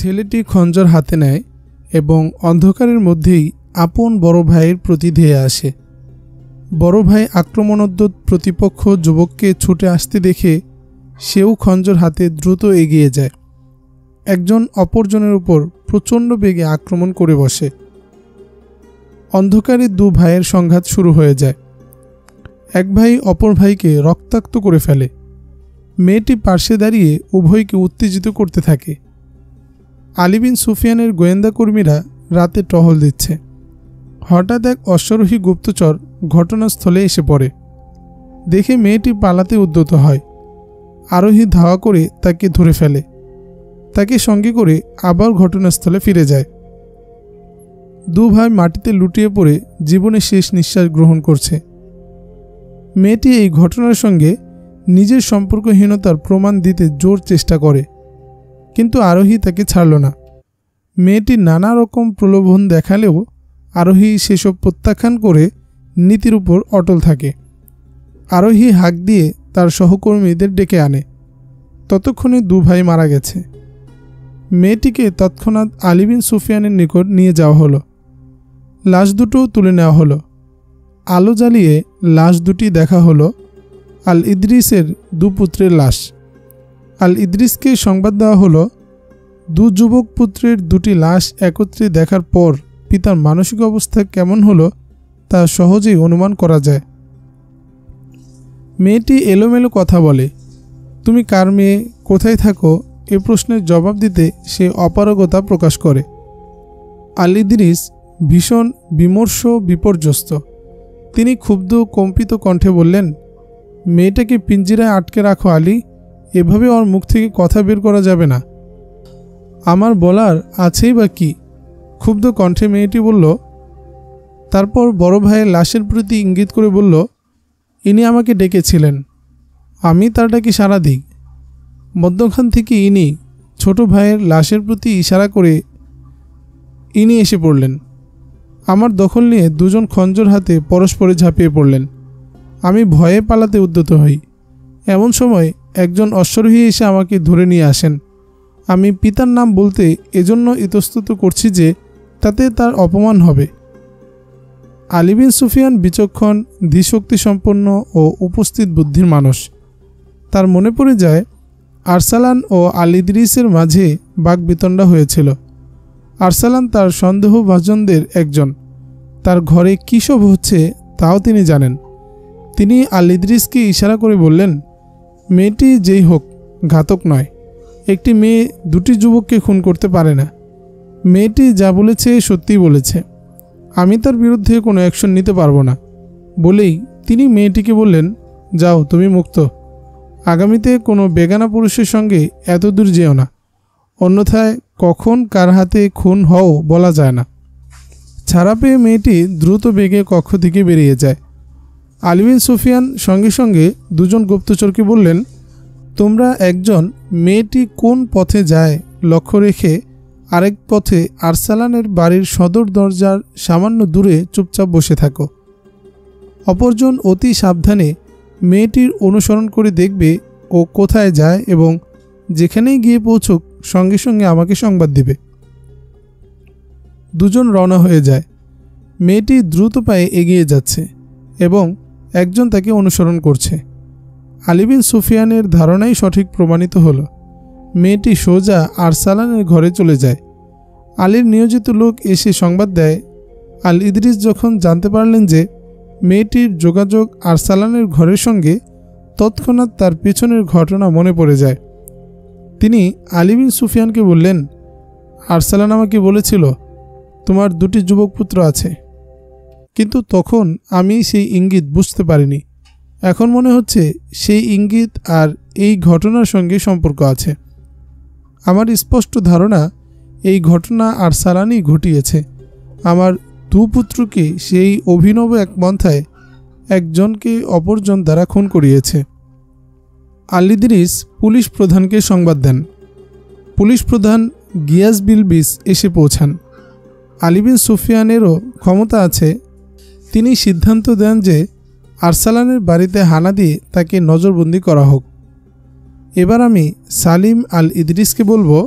ছেলেটি খঞ্জর হাতে নেয় এবং অন্ধকারের মধ্যেই আপন বড় ভাইয়ের প্রতি ধেয়ে আসে। বড় ভাই আক্রমণোদ্যত প্রতিপক্ষ যুবককে ছুটে আসতে দেখে সেও খঞ্জর হাতে দ্রুত এগিয়ে যায়। একজন অপরজনের উপর প্রচণ্ড বেগে আক্রমণ করে বসে। অন্ধকারে দু ভাইয়ের সংঘাত শুরু হয়ে যায়। এক ভাই অপর ভাইকে রক্তাক্ত করে ফেলে। মেয়েটি পার্শ্বে দাঁড়িয়ে উভয়কে উত্তেজিত করতে থাকে। আলী বিন সুফিয়ানের গোয়েন্দা কর্মীরা রাতে টহল দিচ্ছে। হঠাৎ এক অশ্বারোহী গুপ্তচর ঘটনাস্থলে এসে পড়ে। দেখে মেয়েটি পালাতে উদ্যত হয়। আরোহী ধাওয়া করে তাকে ধরে ফেলে। তাকে সঙ্গে করে আবার ঘটনাস্থলে ফিরে যায়। দু ভাই মাটিতে লুটিয়ে পড়ে জীবনের শেষ নিঃশ্বাস গ্রহণ করছে। মেয়েটি এই ঘটনার সঙ্গে নিজের সম্পর্কহীনতার প্রমাণ দিতে জোর চেষ্টা করে, কিন্তু আরোহী তাকে ছাড়ল না। মেয়েটি নানা রকম প্রলোভন দেখালেও আরোহী সেসব প্রত্যাখ্যান করে নীতির উপর অটল থাকে। আরোহী হাঁক দিয়ে তার সহকর্মীদের ডেকে আনে। ততক্ষণে দু ভাই মারা গেছে। মেয়েটিকে তৎক্ষণাৎ আলী বিন সুফিয়ানের নিকট নিয়ে যাওয়া হলো। লাশ দুটো তুলে নেওয়া হলো। আলো জ্বালিয়ে লাশ দুটি দেখা হলো আল ইদ্রিসের দু পুত্রের লাশ। আল ইদ্রিসকে সংবাদ দেওয়া হলো, দু যুবক পুত্রের দুটি লাশ একত্রে দেখার পর পিতার মানসিক অবস্থা কেমন হলো তা সহজেই অনুমান করা যায়। মেয়েটি এলোমেলো কথা বলে। তুমি কার মেয়ে, কোথায় থাকো, এ প্রশ্নের জবাব দিতে সে অপারগতা প্রকাশ করে। আল ইদ্রিস ভীষণ বিমর্ষ বিপর্যস্ত। তিনি ক্ষুব্ধ কম্পিত কণ্ঠে বললেন, মেয়েটাকে পিঞ্জিরায় আটকে রাখো আলী, এভাবে ওর মুখ থেকে কথা বের করা যাবে না। আমার বলার আছেই বা কি? ক্ষুব্ধ কণ্ঠে মেয়েটি বলল। তারপর বড় ভাইয়ের লাশের প্রতি ইঙ্গিত করে বলল, ইনি আমাকে ডেকেছিলেন, আমি তার ডাকে সাড়া দিই। মধ্যখান থেকে ইনি ছোট ভাইয়ের লাশের প্রতি ইশারা করে ইনি এসে পড়লেন। আমার দখল নিয়ে দুজন খঞ্জর হাতে পরস্পরে ঝাঁপিয়ে পড়লেন। আমি ভয়ে পালাতে উদ্যত হই। এমন সময় একজন অশ্বারোহী এসে আমাকে ধরে নিয়ে আসেন। আমি পিতার নাম বলতে এজন্য ইতস্তত করছি যে তাতে তার অপমান হবে। আলী বিন সুফিয়ান বিচক্ষণ, ধীশক্তিসম্পন্ন ও উপস্থিত বুদ্ধির মানুষ। তার মনে পড়ে যায় আরসালান ও আল ইদ্রিসের মাঝে বাকবিতণ্ডা হয়েছিল। আরসালান তার সন্দেহভাজনদের একজন। তার ঘরে কী সব হচ্ছে তাও তিনি জানেন। তিনি আল ইদ্রিসকে ইশারা করে বললেন, মেয়েটি যেই হোক ঘাতক নয়। একটি মেয়ে দুটি যুবককে খুন করতে পারে না। মেয়েটি যা বলেছে সত্যিই বলেছে। আমি তার বিরুদ্ধে কোনো অ্যাকশন নিতে পারবো না। বলেই তিনি মেয়েটিকে বললেন, যাও, তুমি মুক্ত। আগামীতে কোনো বেগানা পুরুষের সঙ্গে এত দূর যেও না, অন্যথায় কখন কার হাতে খুন হও বলা যায় না। ছাড়া পেয়ে মেয়েটি দ্রুত বেগে কক্ষ থেকে বেরিয়ে যায়। আলী বিন সুফিয়ান সঙ্গে সঙ্গে দুজন গুপ্তচরকে বললেন, তোমরা একজন মেয়েটি কোন পথে যায় লক্ষ্য রেখে আরেক পথে আরসালানের বাড়ির সদর দরজার সামান্য দূরে চুপচাপ বসে থাকো। অপরজন অতি সাবধানে মেয়েটির অনুসরণ করে দেখবে ও কোথায় যায় এবং যেখানেই গিয়ে পৌঁছুক সঙ্গে সঙ্গে আমাকে সংবাদ দিবে। দুজন রওনা হয়ে যায়। মেয়েটি দ্রুত পায়ে এগিয়ে যাচ্ছে এবং একজন তাকে অনুসরণ করছে। আলী বিন সুফিয়ানের ধারণাই সঠিক প্রমাণিত হলো। মেয়েটি সোজা আরসালানের ঘরে চলে যায়। আলীর নিয়োজিত লোক এসে সংবাদ দেয়, আল ইদ্রিস যখন জানতে পারলেন যে মেয়েটির যোগাযোগ আরসালানের ঘরের সঙ্গে, তৎক্ষণাৎ তার পেছনের ঘটনা মনে পড়ে যায়। তিনি আলী বিন সুফিয়ানকে বললেন, আরসালান আমাকে বলেছিল তোমার দুটি যুবক পুত্র আছে, কিন্তু তখন আমি সেই ইঙ্গিত বুঝতে পারিনি। এখন মনে হচ্ছে সেই ইঙ্গিত আর এই ঘটনার সঙ্গে সম্পর্ক আছে। আমার স্পষ্ট ধারণা এই ঘটনা আরসালানই ঘটিয়েছে। আমার দু পুত্রকে সেই অভিনব এক পন্থায় একজনকে অপরজন দ্বারা খুন করিয়েছে। আল ইদ্রিস পুলিশ প্রধানকে সংবাদ দেন। পুলিশ প্রধান গিয়াস বিলবিস এসে পৌঁছান। আলী বিন সুফিয়ানেরও ক্ষমতা আছে। তিনি সিদ্ধান্ত দেন যে আরসালানের বাড়িতে হানা দিয়ে তাকে নজরবন্দি করা হোক। এবার আমি সালিম আল ইদ্রিসকে বলবো,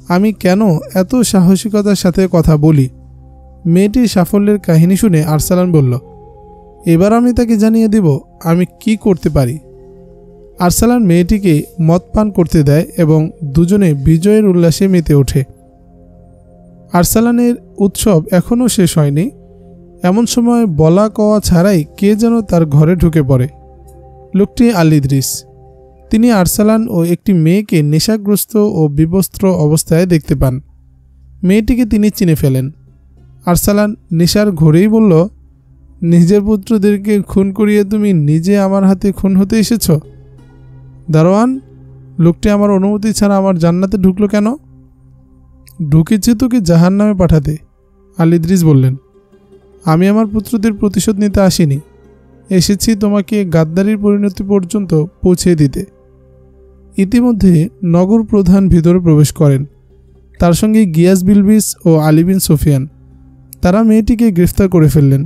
আমি কেন এত সাহসিকতার সাথে কথা বলি? মেয়েটির সাফল্যের কাহিনী শুনে আরসালান বলল, এবার আমি তাকে জানিয়ে দেব আমি কি করতে পারি। আরসালান মেয়েটিকে মদ পান করতে দেয় এবং দুজনে বিজয়ের উল্লাসে মেতে ওঠে। আরসালানের উৎসব এখনও শেষ হয়নি। এমন সময় বলা কওয়া ছাড়াই কে যেন তার ঘরে ঢুকে পড়ে। লোকটি আলী ইদ্রিস। তিনি আরসালান ও একটি মেয়েকে নেশাগ্রস্ত ও বিবস্ত্র অবস্থায় দেখতে পান। মেয়েটিকে তিনি চিনে ফেলেন। আরসালান নেশার ঘোরেই বলল, নিজের পুত্রদেরকে খুন করিয়ে তুমি নিজে আমার হাতে খুন হতে এসেছ? দারোয়ান, লোকটি আমার অনুমতি ছাড়া আমার জান্নাতে ঢুকলো কেন? ঢুকেছে তোকে জাহান্নামে পাঠাতে, আলী ইদ্রিস বললেন। আমি আমার পুত্রদের প্রতিশোধ নিতে আসিনি, এসেছি তোমাকে গাদ্দারির পরিণতি পর্যন্ত পৌঁছে দিতে। ইতিমধ্যে নগর প্রধান ভিতরে প্রবেশ করেন, তার সঙ্গে গিয়াস বিলবিস ও আলী বিন সুফিয়ান। তারা মেয়েটিকে গ্রেফতার করে ফেললেন।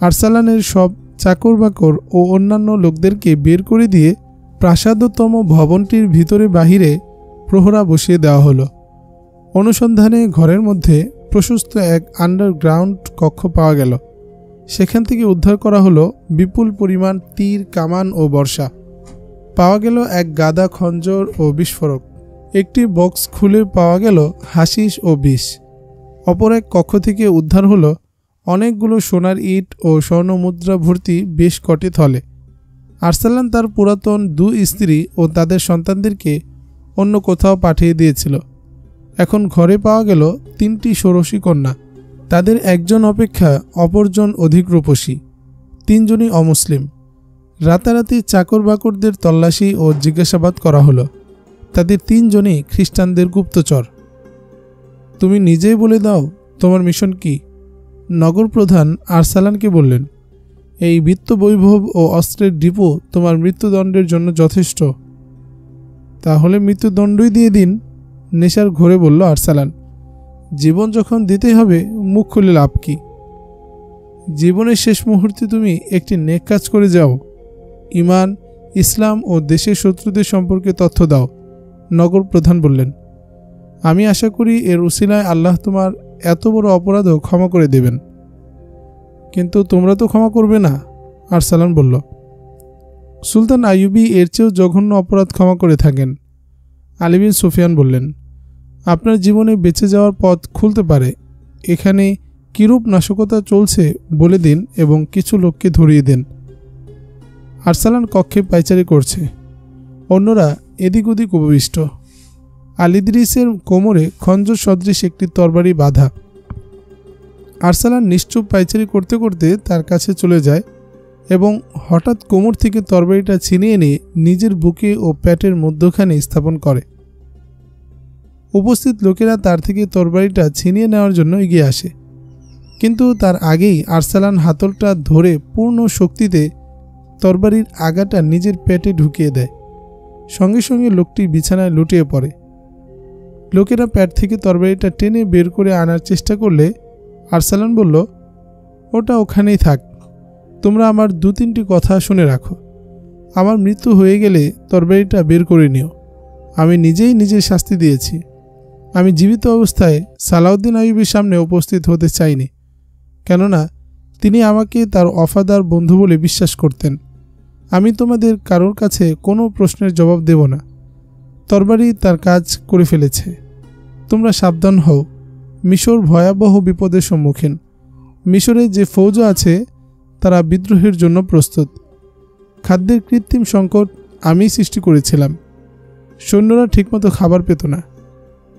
আরসালানের সব চাকর বাকর ও অন্যান্য লোকদেরকে বের করে দিয়ে প্রাসাদতম ভবনটির ভিতরে বাহিরে প্রহরা বসিয়ে দেওয়া হলো। অনুসন্ধানে ঘরের মধ্যে প্রশস্ত এক আন্ডারগ্রাউন্ড কক্ষ পাওয়া গেল। সেখান থেকে উদ্ধার করা হলো বিপুল পরিমাণ তীর, কামান ও বর্ষা। পাওয়া গেল এক গাদা খঞ্জর ও বিস্ফোরক। একটি বক্স খুলে পাওয়া গেল হাসিস ও বিষ। অপর এক কক্ষ থেকে উদ্ধার হলো অনেকগুলো সোনার ইট ও স্বর্ণমুদ্রা ভর্তি বেশ কটি থলে। আরসালান তার পুরাতন 2 স্ত্রী ও তাদের সন্তানদেরকে অন্য কোথাও পাঠিয়ে দিয়েছিল। এখন ঘরে পাওয়া গেল 3টি ষোড়শী কন্যা। তাদের একজন অপেক্ষা অপরজন অধিক রূপসী, 3 জনই অমুসলিম। রাতারাতি চাকর বাকরদের তল্লাশি ও জিজ্ঞাসাবাদ করা হলো। তাদের 3 জনই খ্রিস্টানদের গুপ্তচর। তুমি নিজেই বলে দাও তোমার মিশন কি? নগর প্রধান আরসালানকে বললেন, এই বিত্ত বৈভব ও অস্ত্রের ডিপো তোমার মৃত্যুদণ্ডের জন্য যথেষ্ট। তাহলে মৃত্যুদণ্ডই দিয়ে দিন, নেশার ঘোরে বলল আরসালান। জীবন যখন দিতে হবে, মুখ খুলে লাভ কি? জীবনের শেষ মুহূর্তে তুমি একটি নেক কাজ করে যাও। ইমান, ইসলাম ও দেশের শত্রুদের সম্পর্কে তথ্য দাও, নগর প্রধান বললেন। আমি আশা করি এর উসিলায় আল্লাহ তোমার এত বড় অপরাধও ক্ষমা করে দেবেন। কিন্তু তোমরা তো ক্ষমা করবে না, আরসালান বলল। সুলতান আইয়ুবী এর চেয়েও জঘন্য অপরাধ ক্ষমা করে থাকেন, আলী বিন সুফিয়ান বললেন। আপনার জীবনে বেঁচে যাওয়ার পথ খুলতে পারে। এখানে কিরূপ নাশকতা চলছে বলে দিন এবং কিছু লোককে ধরিয়ে দেন। আরসালান কক্ষে পায়চারি করছে, অন্যরা এদিক ওদিক উপবিষ্ট। আলী ইদ্রিসের কোমরে খঞ্জর সদৃশ একটি তরবারি বাঁধা। আরসালান নিশ্চুপ পায়চারি করতে করতে তার কাছে চলে যায় এবং হঠাৎ কোমর থেকে তরবারিটা ছিনিয়ে নিয়ে নিজের বুকে ও পেটের মধ্যখানে স্থাপন করে। উপস্থিত লোকেরা তার থেকে তরবারিটা ছিনিয়ে নেওয়ার জন্য এগিয়ে আসে, কিন্তু তার আগেই আরসালান হাতলটা ধরে পূর্ণ শক্তিতে তরবারির আগাটা নিজের পেটে ঢুকিয়ে দেয়। সঙ্গে সঙ্গে লোকটি বিছানায় লুটিয়ে পড়ে। লোকেরা পেট থেকে তরবারিটা টেনে বের করে আনার চেষ্টা করলে আরসালান বলল, ওটা ওখানেই থাক, তোমরা আমার 2-3টি কথা শুনে রাখো। আমার মৃত্যু হয়ে গেলে তরবারিটা বের করে নিও। আমি নিজেই নিজের শাস্তি দিয়েছি। আমি জীবিত অবস্থায় সালাউদ্দিন আইয়ুবীর সামনে উপস্থিত হতে চাইনি, কেননা তিনি আমাকে তার ওফাদার বন্ধু বলে বিশ্বাস করতেন। আমি তোমাদের কারোর কাছে কোনো প্রশ্নের জবাব দেব না। তরবারি তার কাজ করে ফেলেছে। তোমরা সাবধান হও, মিশর ভয়াবহ বিপদের সম্মুখীন। মিশরে যে ফৌজ আছে তারা বিদ্রোহের জন্য প্রস্তুত। খাদ্যের কৃত্রিম সংকট আমি সৃষ্টি করেছিলাম। সৈন্যরা ঠিকমতো খাবার পেত না।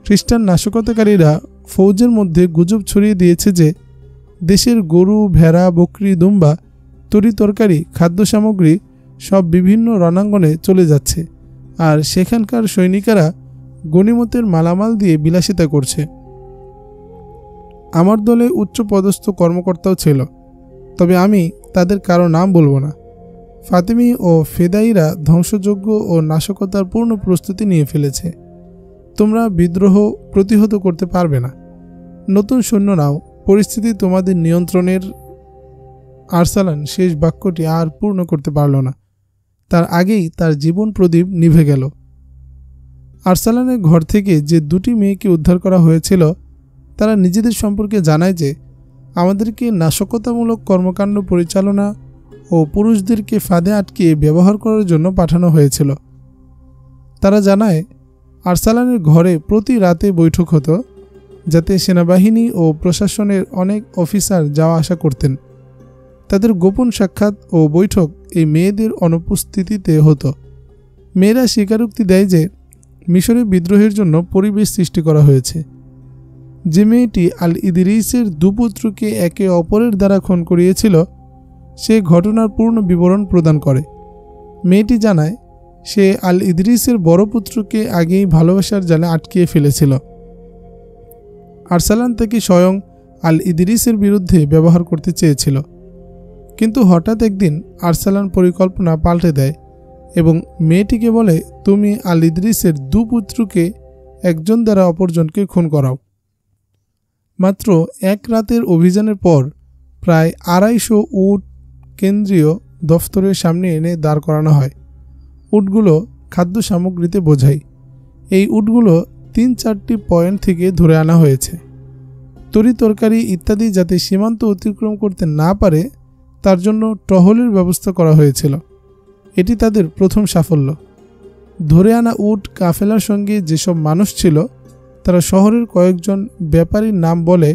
খ্রিস্টান নাশকতাকারীরা ফৌজের মধ্যে গুজব ছড়িয়ে দিয়েছে যে দেশের গরু, ভেড়া, বকরি, দুম্বা, তরি তরকারি, খাদ্য সামগ্রী সব বিভিন্ন রণাঙ্গনে চলে যাচ্ছে, আর সেখানকার সৈনিকেরা গনিমতের মালামাল দিয়ে বিলাসিতা করছে। আমার দলে উচ্চপদস্থ কর্মকর্তাও ছিল, তবে আমি তাদের কারো নাম বলবো না। ফাতিমি ও ফেদাইরা ধ্বংসযজ্ঞ ও নাশকতার পূর্ণ প্রস্তুতি নিয়ে ফেলেছে। তোমরা বিদ্রোহ প্রতিহত করতে পারবে না। নতুন সৈন্য নাও, পরিস্থিতি তোমাদের নিয়ন্ত্রণের। আরসালান শেষ বাক্যটি আর পূর্ণ করতে পারল না। তার আগেই তার জীবন প্রদীপ নিভে গেল। আরসালানের ঘর থেকে যে দুটি মেয়েকে উদ্ধার করা হয়েছিল তারা নিজেদের সম্পর্কে জানায় যে আমাদেরকে নাশকতামূলক কর্মকাণ্ড পরিচালনা ও পুরুষদেরকে ফাঁদে আটকে ব্যবহার করার জন্য পাঠানো হয়েছিল। তারা জানায় আরসালানের ঘরে প্রতি রাতে বৈঠক হতো, যাতে সেনাবাহিনী ও প্রশাসনের অনেক অফিসার যাওয়া আসা করতেন। তাদের গোপন সাক্ষাৎ ও বৈঠক এই মেয়েদের অনুপস্থিতিতে হতো। মেয়েরা স্বীকারোক্তি দেয় যে মিশরে বিদ্রোহের জন্য পরিবেশ সৃষ্টি করা হয়েছে। যে মেয়েটি আল ইদরিসের দুপুত্রকে একে অপরের দ্বারা খুন করিয়েছিল সে ঘটনার পূর্ণ বিবরণ প্রদান করে। মেয়েটি জানায় সে আল ইদরিসের বড় পুত্রকে আগেই ভালোবাসার জালে আটকিয়ে ফেলেছিল। আরসালান তাকে স্বয়ং আল ইদরিসের বিরুদ্ধে ব্যবহার করতে চেয়েছিল, কিন্তু হঠাৎ একদিন আরসালান পরিকল্পনা পাল্টে দেয় এবং মেয়েটিকে বলে, তুমি আল ইদরিসের দুপুত্রকে একজন দ্বারা অপরজনকে খুন করাও। মাত্র এক রাতের অভিযানের পর প্রায় 250 উট কেন্দ্রীয় দফতরের সামনে এনে দাঁড় করানো হয়। উটগুলো খাদ্য সামগ্রীতে বোঝাই। এই উটগুলো 3-4টি পয়েন্ট থেকে ধরে আনা হয়েছে। তরি তরকারি ইত্যাদি যাতে সীমান্ত অতিক্রম করতে না পারে তার জন্য টহলের ব্যবস্থা করা হয়েছিল। এটি তাদের প্রথম সাফল্য। ধরে আনা উট কাফেলার সঙ্গে যেসব মানুষ ছিল তারা শহরের কয়েকজন ব্যাপারীর নাম বলে,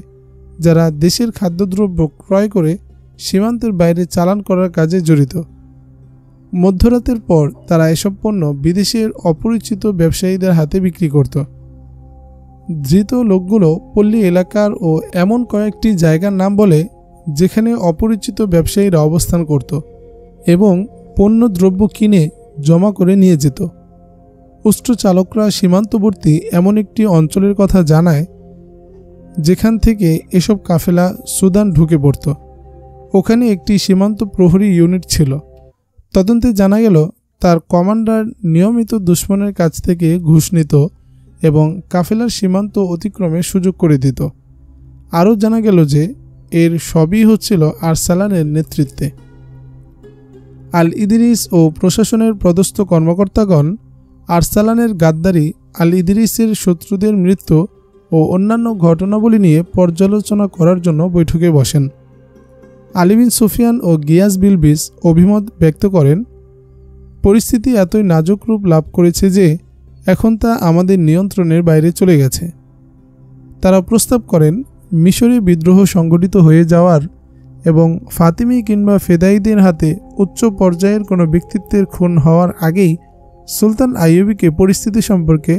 যারা দেশের খাদ্যদ্রব্য ক্রয় করে সীমান্তের বাইরে চালান করার কাজে জড়িত। মধ্যরাতের পর তারা এসব পণ্য বিদেশের অপরিচিত ব্যবসায়ীদের হাতে বিক্রি করত। ধৃত লোকগুলো পল্লী এলাকার ও এমন কয়েকটি জায়গার নাম বলে যেখানে অপরিচিত ব্যবসায়ীরা অবস্থান করত এবং পণ্য দ্রব্য কিনে জমা করে নিয়ে যেত। উষ্ট্র চালকরা সীমান্তবর্তী এমন একটি অঞ্চলের কথা জানায় যেখান থেকে এসব কাফেলা সুদান ঢুকে পড়ত। ওখানে একটি সীমান্ত প্রহরী ইউনিট ছিল। তদন্তে জানা গেল তার কমান্ডার নিয়মিত দুশমনের কাছ থেকে ঘুষ নিত এবং কাফেলার সীমান্ত অতিক্রমে সুযোগ করে দিত। আরও জানা গেল যে এর সবই হচ্ছিল আরসালানের নেতৃত্বে। আল ইদরিস ও প্রশাসনের পদস্থ কর্মকর্তাগণ আরসালানের গাদ্দারি, আল ইদরিসের শত্রুদের মৃত্যু ও অন্যান্য ঘটনাবলী নিয়ে পর্যালোচনা করার জন্য বৈঠকে বসেন। আলী বিন সুফিয়ান ও গিয়াস বিলবিস অভিমত ব্যক্ত করেন, পরিস্থিতি এতই নাজুক রূপ লাভ করেছে যে এখন তা আমাদের নিয়ন্ত্রণের বাইরে চলে গেছে। তারা প্রস্তাব করেন মিশরে বিদ্রোহ সংগঠিত হয়ে যাওয়ার এবং ফাতিমি কিংবা ফেদাইদের হাতে উচ্চ পর্যায়ের কোনো ব্যক্তিত্বের খুন হওয়ার আগেই সুলতান আইয়ুবীকে পরিস্থিতি সম্পর্কে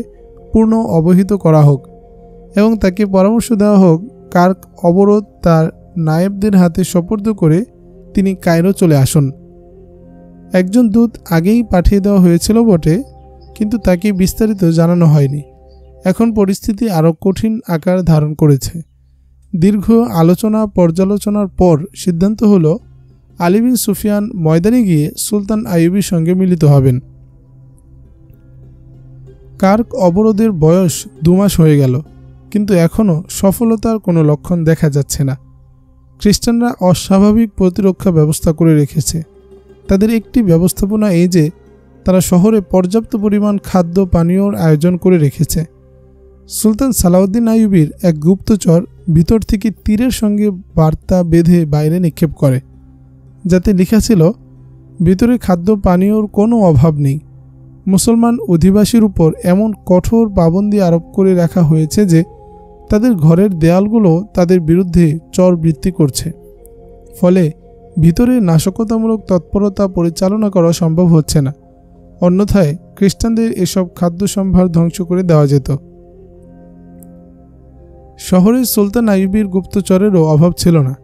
পূর্ণ অবহিত করা হোক এবং তাকে পরামর্শ দেওয়া হোক কার্ক অবরোধ তার নায়েবদের হাতে সোপর্দ করে তিনি কায়রো চলে আসুন। একজন দূত আগেই পাঠিয়ে দেওয়া হয়েছিল বটে, কিন্তু তাকে বিস্তারিত জানানো হয়নি। এখন পরিস্থিতি আরও কঠিন আকার ধারণ করেছে। দীর্ঘ আলোচনা পর্যালোচনার পর সিদ্ধান্ত হল আলী বিন সুফিয়ান ময়দানে গিয়ে সুলতান আইয়ুবীর সঙ্গে মিলিত হবেন। কার্ক অবরোধের বয়স 2 মাস হয়ে গেল, কিন্তু এখনও সফলতার কোনো লক্ষণ দেখা যাচ্ছে না। খ্রিস্টানরা অস্বাভাবিক প্রতিরক্ষা ব্যবস্থা করে রেখেছে। তাদের একটি ব্যবস্থাপনা এই যে তারা শহরে পর্যাপ্ত পরিমাণ খাদ্য পানীয়র আয়োজন করে রেখেছে। সুলতান সালাউদ্দিন আইয়ুবীর এক গুপ্তচর ভিতর থেকে তীরের সঙ্গে বার্তা বেঁধে বাইরে নিক্ষেপ করে, যাতে লেখা ছিল, ভিতরে খাদ্য পানীয়র কোনো অভাব নেই। মুসলমান অধিবাসীর উপর এমন কঠোর পাবন্দি আরোপ করে রাখা হয়েছে যে তাদের ঘরের দেয়ালগুলো তাদের বিরুদ্ধে চরবৃত্তি করছে। ফলে ভিতরে নাশকতামূলক তৎপরতা পরিচালনা করা সম্ভব হচ্ছে না। অন্যথায় খ্রিস্টানদের এসব খাদ্য সম্ভার ধ্বংস করে দেওয়া যেত। শহরে সুলতান আইয়ুবীর গুপ্তচরেরও অভাব ছিল না।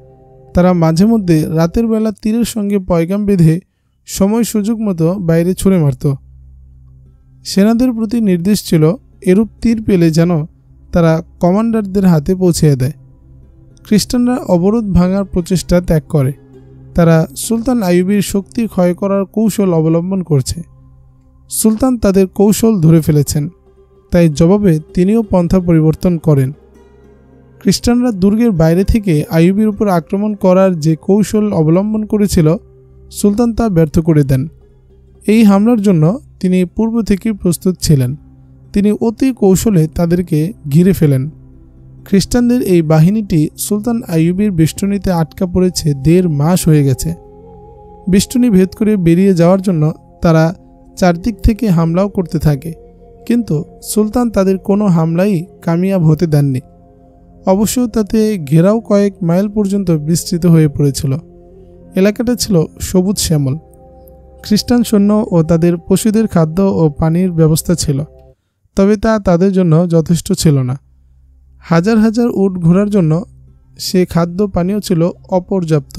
তারা মাঝে মধ্যে রাতের বেলা তীরের সঙ্গে পয়গাম বেঁধে সময় সুযোগ মতো বাইরে ছুঁড়ে মারত। সেনাদের প্রতি নির্দেশ ছিল এরূপ তীর পেলে যেন তারা কমান্ডারদের হাতে পৌঁছে দেয়। খ্রিস্টানরা অবরোধ ভাঙার প্রচেষ্টা ত্যাগ করে। তারা সুলতান আইয়ুবীর শক্তি ক্ষয় করার কৌশল অবলম্বন করছে। সুলতান তাদের কৌশল ধরে ফেলেছেন, তাই জবাবে তিনিও পন্থা পরিবর্তন করেন। খ্রিস্টানরা দুর্গের বাইরে থেকে আইয়ুবীর উপর আক্রমণ করার যে কৌশল অবলম্বন করেছিল সুলতান তা ব্যর্থ করে দেন। এই হামলার জন্য তিনি পূর্ব থেকেই প্রস্তুত ছিলেন। তিনি অতি কৌশলে তাদেরকে ঘিরে ফেলেন। খ্রিস্টানদের এই বাহিনীটি সুলতান আইয়ুবের বেষ্টনীতে আটকা পড়েছে 1.5 মাস হয়ে গেছে। বেষ্টনী ভেদ করে বেরিয়ে যাওয়ার জন্য তারা চারদিক থেকে হামলাও করতে থাকে, কিন্তু সুলতান তাদের কোনো হামলাই কামিয়াব হতে দেননি। অবশ্য তাতে ঘেরাও কয়েক মাইল পর্যন্ত বিস্তৃত হয়ে পড়েছিল। এলাকাটা ছিল সবুজ শ্যামল। খ্রিস্টান সৈন্য ও তাদের পশুদের খাদ্য ও পানির ব্যবস্থা ছিল, তবে তা তাদের জন্য যথেষ্ট ছিল না। হাজার হাজার উট ঘোড়ার জন্য সে খাদ্য পানীয় ছিল অপর্যাপ্ত।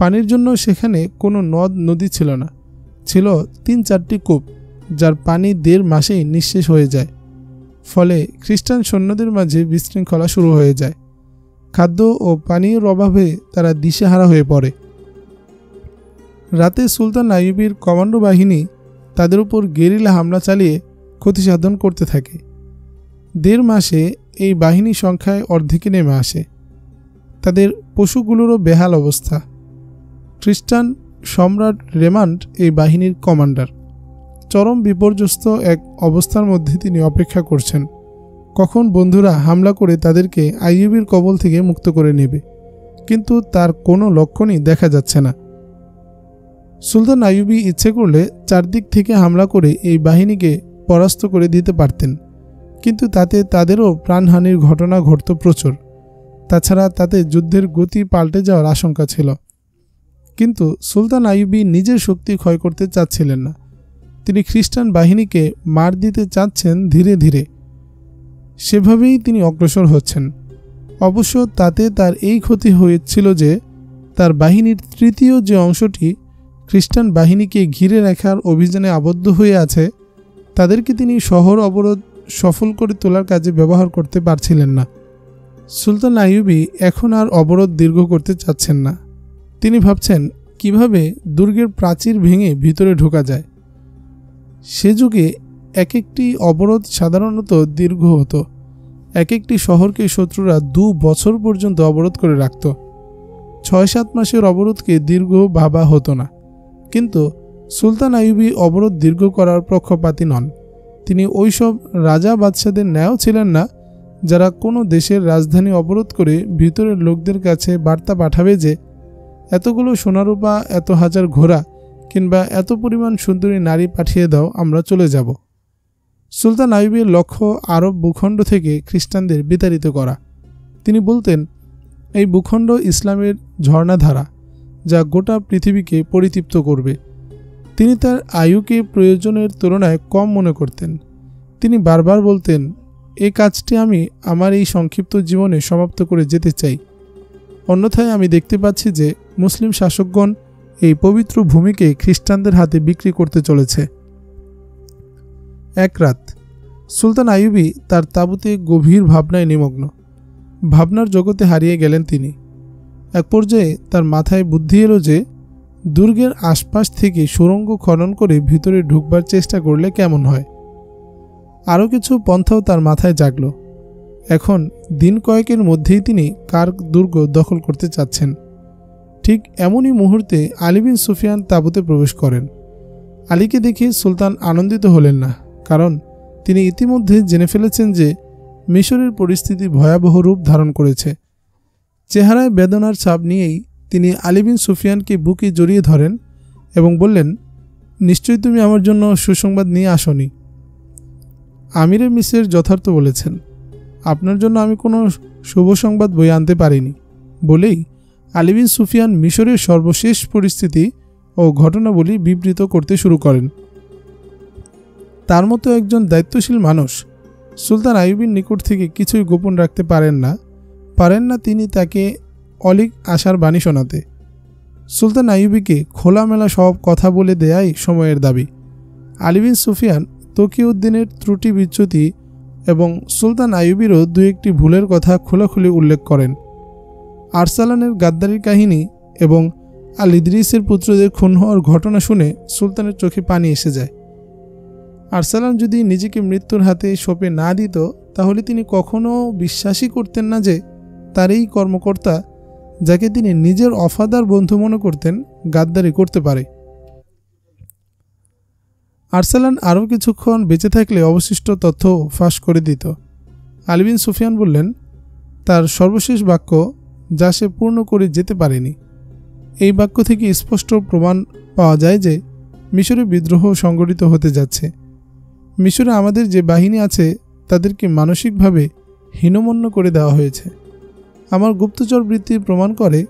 পানির জন্য সেখানে কোনো নদ নদী ছিল না, ছিল 3-4টি কূপ, যার পানি 1.5 মাসেই নিঃশেষ হয়ে যায়। ফলে খ্রিস্টান সৈন্যদের মাঝে বিশৃঙ্খলা শুরু হয়ে যায়। খাদ্য ও পানীয়ের অভাবে তারা দিশেহারা হয়ে পড়ে। রাতে সুলতান আইয়ুবের কমান্ডো বাহিনী তাদের উপর গেরিলা হামলা চালিয়ে ক্ষতি সাধন করতে থাকে। 1.5 মাসে এই বাহিনী সংখ্যায় অর্ধেকে নেমে আসে। তাদের পশুগুলোরও বেহাল অবস্থা। খ্রিস্টান সম্রাট রেমান্ড এই বাহিনীর কমান্ডার। চরম বিপর্যস্ত এক অবস্থার মধ্যে তিনি অপেক্ষা করছেন কখন বন্ধুরা হামলা করে তাদেরকে আইয়ুবের কবল থেকে মুক্ত করে নেবে, কিন্তু তার কোনো লক্ষণই দেখা যাচ্ছে না। সুলতান আইয়ুবী ইচ্ছে করলে চারদিক থেকে হামলা করে এই বাহিনীকে পরাস্ত করে দিতে পারতেন, কিন্তু তাতে তাদেরও প্রাণহানির ঘটনা ঘটত প্রচুর। তাছাড়া তাতে যুদ্ধের গতি পাল্টে যাওয়ার আশঙ্কা ছিল। কিন্তু সুলতান আইয়ুবী নিজের শক্তি ক্ষয় করতে চাচ্ছিলেন না। তিনি খ্রিস্টান বাহিনীকে মার দিতে চাচ্ছেন ধীরে ধীরে। সেভাবেই তিনি অগ্রসর হচ্ছেন। অবশ্য তাতে তার এই ক্ষতি হয়েছিল যে তার বাহিনীর তৃতীয় যে অংশটি খ্রিস্টান বাহিনীকে ঘিরে রাখার অভিযানে আবদ্ধ হয়ে আছে, তাদেরকে তিনি শহর অবরোধ সফল করে তোলার কাজে ব্যবহার করতে পারছিলেন না। সুলতান আইয়ুবী এখন আর অবরোধ দীর্ঘ করতে চাচ্ছেন না। তিনি ভাবছেন কিভাবে দুর্গের প্রাচীর ভেঙে ভিতরে ঢোকা যায়। সে যুগে এক একটি অবরোধ সাধারণত দীর্ঘ হতো। এক একটি শহরকে শত্রুরা 2 বছর পর্যন্ত অবরোধ করে রাখত। 6-7 মাসের অবরোধকে দীর্ঘ ভাবা হতো না। কিন্তু সুলতান আইয়ুবী অবরোধ দীর্ঘ করার পক্ষপাতী নন। তিনি ওইসব রাজা বাদশাদের ন্যায়ও ছিলেন না যারা কোনো দেশের রাজধানী অবরোধ করে ভিতরের লোকদের কাছে বার্তা পাঠাবে যে এতগুলো সোনারূপা, এত হাজার ঘোড়া কিংবা এত পরিমাণ সুন্দরী নারী পাঠিয়ে দাও, আমরা চলে যাব। সুলতান আইয়ুবের লক্ষ্য আরব ভূখণ্ড থেকে খ্রিস্টানদের বিতাড়িত করা। তিনি বলতেন, এই ভূখণ্ড ইসলামের ঝর্ণাধারা, যা গোটা পৃথিবীকে পরিতৃপ্ত করবে। তিনি তার আয়ুকে প্রয়োজনের তুলনায় কম মনে করতেন। তিনি বারবার বলতেন, এই কাজটি আমি আমার এই সংক্ষিপ্ত জীবনে সমাপ্ত করে যেতে চাই। অন্যথায় আমি দেখতে পাচ্ছি যে মুসলিম শাসকগণ এই পবিত্র ভূমিকে খ্রিস্টানদের হাতে বিক্রি করতে চলেছে। এক রাত সুলতান আইয়ুবী তার তাঁবুতে গভীর ভাবনায় নিমগ্ন। ভাবনার জগতে হারিয়ে গেলেন তিনি। এক পর্যায়ে তার মাথায় বুদ্ধি এলো যে দুর্গের আশপাশ থেকে সুড়ঙ্গ খনন করে ভিতরে ঢুকবার চেষ্টা করলে কেমন হয়। আরও কিছু পন্থাও তার মাথায় জাগল। এখন দিন কয়েকের মধ্যেই তিনি কার্ক দুর্গ দখল করতে চাচ্ছেন। ঠিক এমনই মুহূর্তে আলী বিন সুফিয়ান তাঁবুতে প্রবেশ করেন। আলীকে দেখে সুলতান আনন্দিত হলেন না, কারণ তিনি ইতিমধ্যে জেনে ফেলেছেন যে মিশরের পরিস্থিতি ভয়াবহ রূপ ধারণ করেছে। চেহারায় বেদনার ছাপ নিয়েই তিনি আলী বিন সুফিয়ানকে বুকে জড়িয়ে ধরেন এবং বললেন, নিশ্চয়ই তুমি আমার জন্য সুসংবাদ নিয়ে আসনি। আমিরে মিসর যথার্থ বলেছেন, আপনার জন্য আমি কোনো শুভ সংবাদ বয়ে আনতে পারিনি। বলেই আলী বিন সুফিয়ান মিশরের সর্বশেষ পরিস্থিতি ও ঘটনাবলী বিবৃত করতে শুরু করেন। তার মতো একজন দায়িত্বশীল মানুষ সুলতান আইয়ুবীর নিকট থেকে কিছুই গোপন রাখতে পারেন না তিনি তাকে অলিক আশার বাণী শোনাতে। সুলতান আইয়ুবীকে খোলামেলা সব কথা বলে দেয়াই সময়ের দাবি। আলী বিন সুফিয়ান তকিউদ্দিনের ত্রুটি বিচ্যুতি এবং সুলতান আইয়ুবীরও 2-1টি ভুলের কথা খোলাখুলি উল্লেখ করেন। আরসালানের গাদ্দারির কাহিনী এবং আল ইদ্রিসের পুত্রদের খুন হওয়ার ঘটনা শুনে সুলতানের চোখে পানি এসে যায়। আরসালান যদি নিজেকে মৃত্যুর হাতে সঁপে না দিত, তাহলে তিনি কখনো বিশ্বাসই করতেন না যে তার এই কর্মকর্তা, যাকে তিনি নিজের অফাদার বন্ধু মনে করতেন, গাদ্দারি করতে পারে। আরসালান আরও কিছুক্ষণ বেঁচে থাকলে অবশিষ্ট তথ্য ফাঁস করে দিত। আলী বিন সুফিয়ান বললেন, তার সর্বশেষ বাক্য যা সে পূর্ণ করে যেতে পারেনি। এই বাক্য থেকে স্পষ্ট প্রমাণ পাওয়া যায় যে মিশরে বিদ্রোহ সংগঠিত হতে যাচ্ছে। মিশরে আমাদের যে বাহিনী আছে তাদেরকে মানসিকভাবে হীনমন্য করে দেওয়া হয়েছে। আমার গুপ্তচর বৃত্তি প্রমাণ করে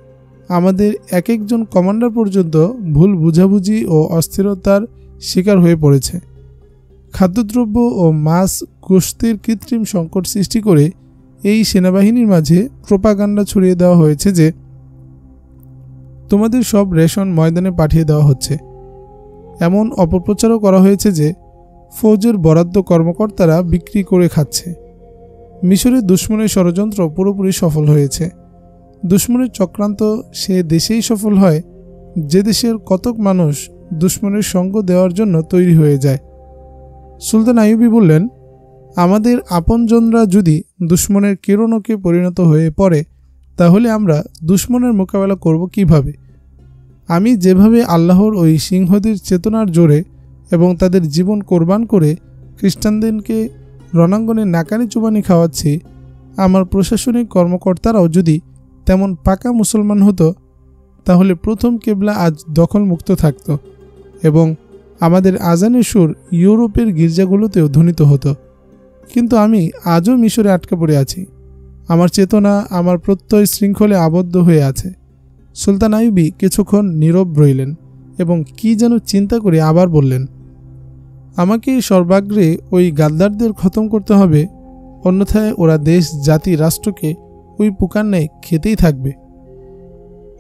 আমাদের এক একজন কমান্ডার পর্যন্ত ভুল বুঝাবুঝি ও অস্থিরতার শিকার হয়ে পড়েছে। খাদ্যদ্রব্য ও মাছ গোশতের কৃত্রিম সংকট সৃষ্টি করে এই সেনাবাহিনীর মাঝে প্রোপাগান্ডা ছড়িয়ে দেওয়া হয়েছে যে তোমাদের সব রেশন ময়দানে পাঠিয়ে দেওয়া হচ্ছে। এমন অপপ্রচারও করা হয়েছে যে ফৌজের বরাদ্দ কর্মকর্তারা বিক্রি করে খাচ্ছে। মিশরের দুশমনের ষড়যন্ত্র পুরোপুরি সফল হয়েছে। দুশমনের চক্রান্ত সে দেশেই সফল হয় যে দেশের কতক মানুষ দুশমনের সঙ্গ দেওয়ার জন্য তৈরি হয়ে যায়। সুলতান আইয়ুবী বললেন, আমাদের আপনজনরা যদি দুশমনের কেরণকে পরিণত হয়ে পড়ে তাহলে আমরা দুশমনের মোকাবেলা করব কিভাবে? আমি যেভাবে আল্লাহর ওই সিংহদের চেতনার জোরে এবং তাদের জীবন কোরবান করে খ্রিস্টানদেরকে রণাঙ্গনে নাকানি চুবানি খাওয়াচ্ছি, আমার প্রশাসনিক কর্মকর্তারাও যদি তেমন পাকা মুসলমান হতো তাহলে প্রথম কেবলা আজ দখলমুক্ত থাকত এবং আমাদের আজানের সুর ইউরোপের গির্জাগুলোতেও ধ্বনিত হতো। কিন্তু আমি আজও মিশরে আটকা পড়ে আছি। আমার চেতনা আমার প্রত্যয় শৃঙ্খলে আবদ্ধ হয়ে আছে। সুলতান আইয়ুবী কিছুক্ষণ নীরব রইলেন এবং কি যেন চিন্তা করে আবার বললেন, আমাকে সর্বাগ্রে ওই গাদ্দারদের খতম করতে হবে, অন্যথায় ওরা দেশ জাতি রাষ্ট্রকে ওই পোকার ন্যায় খেতেই থাকবে।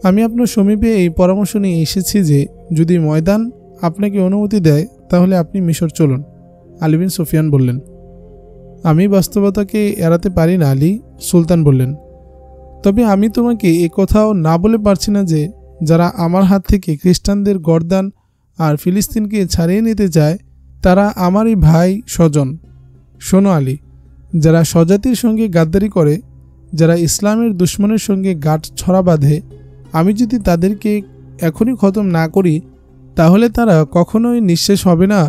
আমি আপনার সমীপে এই পরামর্শ নিয়ে এসেছি যে যদি ময়দান আপনাকে অনুমতি দেয় তাহলে আপনি মিশর চলুন। আলী বিন সুফিয়ান বললেন, আমি বাস্তবতাকে এড়াতে পারি না আলী। সুলতান বললেন, তবে আমি তোমাকে এ কথাও না বলে পারছি না যে যারা আমার হাত থেকে খ্রিস্টানদের গর্দান আর ফিলিস্তিনকে ছাড়িয়ে নিতে চায় তারা আমারই ভাই স্বজন। শোনো আলী, যারা স্বজাতির সঙ্গে গাদ্দারি করে, যারা ইসলামের দুশমনের সঙ্গে গাঁট ছড়া বাঁধে, আমি যদি তাদেরকে এখনই খতম না করি তাহলে তারা কখনোই নিঃশেষ হবে না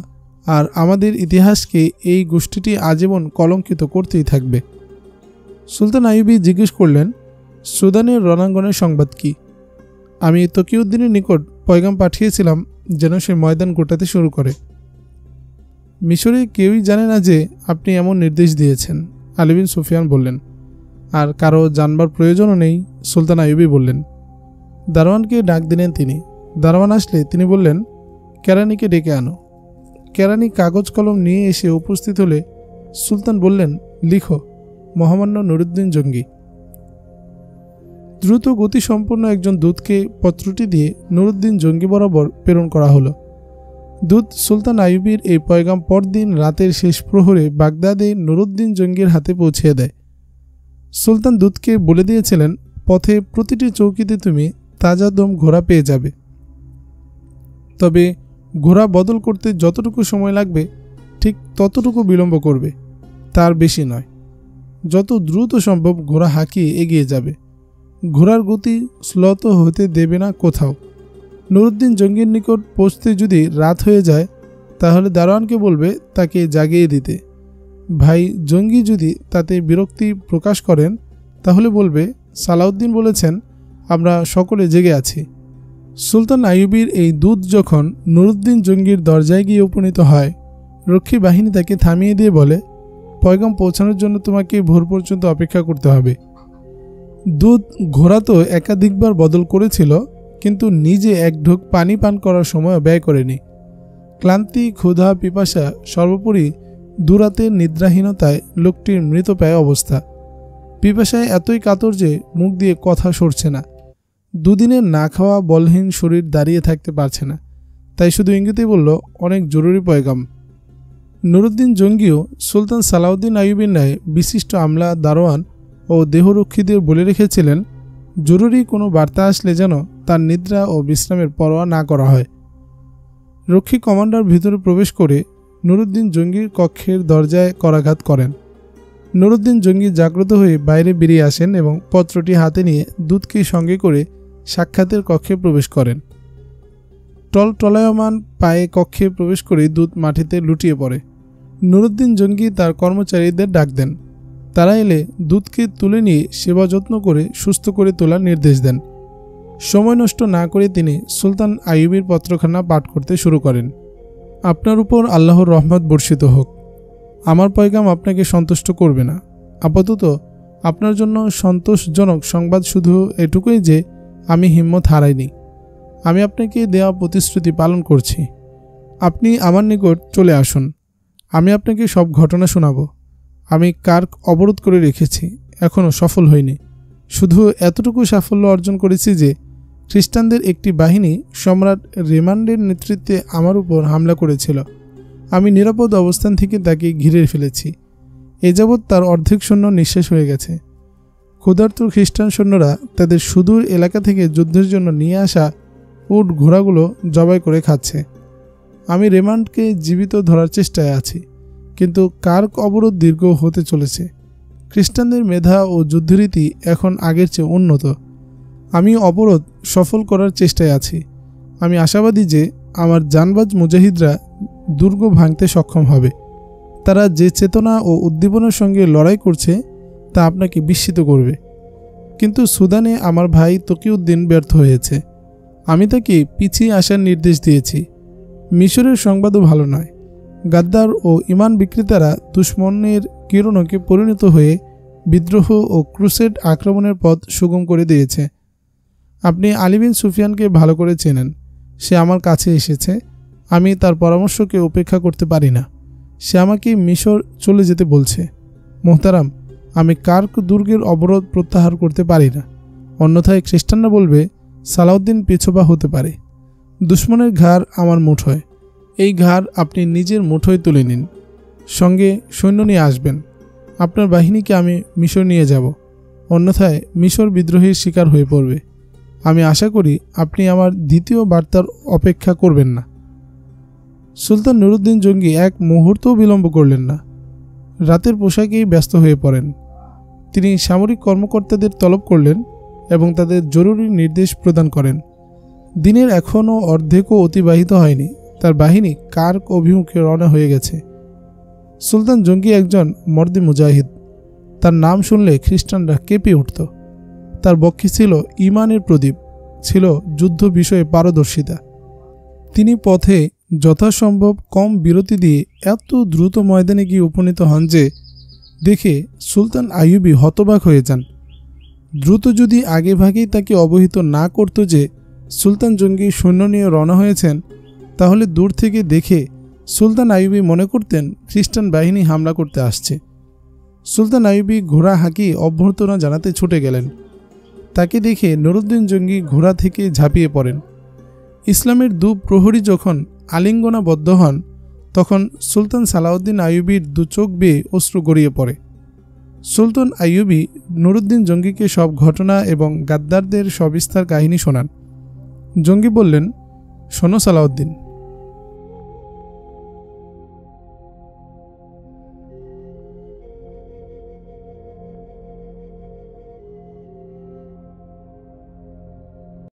আর আমাদের ইতিহাসকে এই গোষ্ঠীটি আজীবন কলঙ্কিত করতেই থাকবে। সুলতান আইয়ুবী জিজ্ঞেস করলেন, সুদানের রণাঙ্গনের সংবাদ কি? আমি তকিউদ্দিনের নিকট পয়গাম পাঠিয়েছিলাম যেন সে ময়দান গোটাতে শুরু করে। মিশরে কেউই জানে না যে আপনি এমন নির্দেশ দিয়েছেন, আলী বিন সুফিয়ান বললেন। আর কারো জানবার প্রয়োজনও নেই, সুলতান আইয়ুবী বললেন। দারোয়ানকে ডাক দিলেন তিনি। দারোয়ান আসলে তিনি বললেন, কেরানিকে ডেকে আনো। কেরানি কাগজ কলম নিয়ে এসে উপস্থিত হলে সুলতান বললেন, লিখো, মহামান্য নুরুদ্দিন জঙ্গি। দ্রুত গতিসম্পন্ন একজন দূতকে পত্রটি দিয়ে নুরুদ্দিন জঙ্গি বরাবর প্রেরণ করা হলো। দূত সুলতান আইয়ুবীর এই পয়গাম পরদিন রাতের শেষ প্রহরে বাগদাদে নুরুদ্দিন জঙ্গির হাতে পৌঁছে দেয়। সুলতান দূতকে বলে দিয়েছিলেন, পথে প্রতিটি চৌকিতে তুমি তাজা দম ঘোড়া পেয়ে যাবে, তবে ঘোড়া বদল করতে যতটুকু সময় লাগবে ঠিক ততটুকু বিলম্ব করবে, তার বেশি নয়। যত দ্রুত সম্ভব ঘোড়া হাঁকিয়ে এগিয়ে যাবে। ঘোড়ার গতি শ্লথ হতে দেবে না কোথাও। নুরুদ্দিন জঙ্গির নিকট পৌঁছতে যদি রাত হয়ে যায় তাহলে দারোয়ানকে বলবে তাকে জাগিয়ে দিতে। ভাই জঙ্গি যদি তাতে বিরক্তি প্রকাশ করেন তাহলে বলবে, সালাউদ্দিন বলেছেন আমরা সকলে জেগে আছি। সুলতান আইয়ুবীর এই দূত যখন নুরুদ্দিন জঙ্গির দরজায় গিয়ে উপনীত হয়, রক্ষী বাহিনী তাকে থামিয়ে দিয়ে বলে, পয়গাম পৌঁছানোর জন্য তোমাকে ভোর পর্যন্ত অপেক্ষা করতে হবে। দূত ঘোড়া তো একাধিকবার বদল করেছিল, কিন্তু নিজে এক ঢোক পানি পান করার সময় ব্যয় করেনি। ক্লান্তি, ক্ষুধা, পিপাসা, সর্বোপরি দুরাতের নিদ্রাহীনতায় লোকটির মৃতপ্রায় অবস্থা। পিপাসায় এতই কাতর যে মুখ দিয়ে কথা সরছে না। দুদিনের না খাওয়া বলহীন শরীর দাঁড়িয়ে থাকতে পারছে না, তাই শুধু ইঙ্গিতেই বলল, অনেক জরুরি পয়গাম। নুরুদ্দিন জঙ্গিও সুলতান সালাউদ্দিন আইয়ুবীর ন্যায় বিশিষ্ট আমলা, দারোয়ান ও দেহরক্ষীদের বলে রেখেছিলেন, জরুরি কোনো বার্তা আসলে যেন তার নিদ্রা ও বিশ্রামের পরোয়া না করা হয়। রক্ষী কমান্ডার ভিতরে প্রবেশ করে নুরুদ্দিন জঙ্গির কক্ষের দরজায় করাঘাত করেন। নুরুদ্দিন জঙ্গি জাগ্রত হয়ে বাইরে বেরিয়ে আসেন এবং পত্রটি হাতে নিয়ে দূতকে সঙ্গে করে সাক্ষাতের কক্ষে প্রবেশ করেন। টলটলায়মান পায়ে কক্ষে প্রবেশ করে দূত মাটিতে লুটিয়ে পড়ে। নুরুদ্দিন জঙ্গি তার কর্মচারীদের ডাক দেন। তারা এলে দূতকে তুলে নিয়ে সেবা যত্ন করে সুস্থ করে তোলার নির্দেশ দেন। সময় নষ্ট না করে তিনি সুলতান আইয়ুবীর পত্রখানা পাঠ করতে শুরু করেন। আপনার উপর আল্লাহর রহমত বর্ষিত হোক। আমার পয়গাম আপনাকে সন্তুষ্ট করবে না। আপাতত আপনার জন্য সন্তোষজনক সংবাদ শুধু এটুকুই যে আমি হিম্মত হারাইনি। আমি আপনাকে দেওয়া প্রতিশ্রুতি পালন করছি। আপনি আমার নিকট চলে আসুন। আমি আপনাকে সব ঘটনা শোনাব। আমি কার্ক অবরোধ করে রেখেছি, এখনও সফল হইনি। শুধু এতটুকু সাফল্য অর্জন করেছি যে খ্রিস্টানদের একটি বাহিনী সম্রাট রেমান্ডের নেতৃত্বে আমার উপর হামলা করেছিল। আমি নিরাপদ অবস্থান থেকে তাকে ঘিরে ফেলেছি। এ যাবৎ তার অর্ধেক সৈন্য নিঃশেষ হয়ে গেছে। ক্ষুধার্ত খ্রিস্টান সৈন্যরা তাদের সুদূর এলাকা থেকে যুদ্ধের জন্য নিয়ে আসা উট ঘোড়াগুলো জবাই করে খাচ্ছে। আমি রেমান্ডকে জীবিত ধরার চেষ্টায় আছি, কিন্তু কার্ক অবরোধ দীর্ঘ হতে চলেছে। খ্রিস্টানদের মেধা ও যুদ্ধরীতি এখন আগের চেয়ে উন্নত। আমি অবরোধ সফল করার চেষ্টায় আছি। আমি আশাবাদী যে আমার জানবাজ মুজাহিদরা দুর্গ ভাঙতে সক্ষম হবে। তারা যে চেতনা ও উদ্দীপনার সঙ্গে লড়াই করছে তা আপনাকে বিস্মিত করবে। কিন্তু সুদানে আমার ভাই তকিউদ্দিন ব্যর্থ হয়েছে। আমি তাকে পিছিয়ে আসার নির্দেশ দিয়েছি। মিশরের সংবাদও ভালো নয়। গাদ্দার ও ইমান বিক্রেতারা দুশ্মনের কিরণকে পরিণত হয়ে বিদ্রোহ ও ক্রুসেড আক্রমণের পথ সুগম করে দিয়েছে। আপনি আলী বিন সুফিয়ানকে ভালো করে চেনেন। সে আমার কাছে এসেছে। আমি তার পরামর্শকে উপেক্ষা করতে পারি না। সে আমাকে মিশর চলে যেতে বলছে। মোহতারাম, আমি কার্ক দুর্গের অবরোধ প্রত্যাহার করতে পারি না। অন্যথায় খ্রিস্টানরা বলবে সালাউদ্দিন পিছপা হতে পারে। দুশ্মনের ঘাড় আমার মুঠোয়। এই ঘাড় আপনি নিজের মুঠোয় তুলে নিন। সঙ্গে সৈন্য নিয়ে আসবেন। আপনার বাহিনীকে আমি মিশর নিয়ে যাব। অন্যথায় মিশর বিদ্রোহীর শিকার হয়ে পড়বে। আমি আশা করি আপনি আমার দ্বিতীয় বার্তার অপেক্ষা করবেন না। সুলতান নুরুদ্দিন জঙ্গি এক মুহূর্তও বিলম্ব করলেন না। রাতের পোশাকেই ব্যস্ত হয়ে পড়েন। তিনি সামরিক কর্মকর্তাদের তলব করলেন এবং তাদের জরুরি নির্দেশ প্রদান করেন। দিনের এখনও অর্ধেকও অতিবাহিত হয়নি, তার বাহিনী কার্ক অভিমুখে রওনা হয়ে গেছে। সুলতান জঙ্গি একজন মর্দে মুজাহিদ। তার নাম শুনলে খ্রিস্টানরা কেঁপে উঠত। তার বক্ষে ছিল ইমানের প্রদীপ, ছিল যুদ্ধ বিষয়ে পারদর্শিতা। তিনি পথে যথাসম্ভব কম বিরতি দিয়ে এত দ্রুত ময়দানে গিয়ে উপনীত হন যে দেখে সুলতান আইয়ুবী হতবাক হয়ে যান। দ্রুত যদি আগেভাগেই তাকে অবহিত না করত যে সুলতান জঙ্গি সৈন্য নিয়ে রওনা হয়েছেন, তাহলে দূর থেকে দেখে সুলতান আইয়ুবী মনে করতেন খ্রিস্টান বাহিনী হামলা করতে আসছে। সুলতান আইয়ুবী ঘোড়া হাঁকিয়ে অভ্যর্থনা জানাতে ছুটে গেলেন। তাকে দেখে নুরুদ্দিন জঙ্গি ঘোড়া থেকে ঝাঁপিয়ে পড়েন। ইসলামের দু প্রহরী যখন আলিঙ্গনাবদ্ধ হন, তখন সুলতান সালাউদ্দিন আইয়ুবীর দু চোখ বেয়ে অশ্রু গড়িয়ে পড়ে। সুলতান আইয়ুবী নুরুদ্দিন জঙ্গিকে সব ঘটনা এবং গাদ্দারদের সবিস্তার কাহিনী শোনান। জঙ্গি বললেন, শোনো সালাউদ্দিন,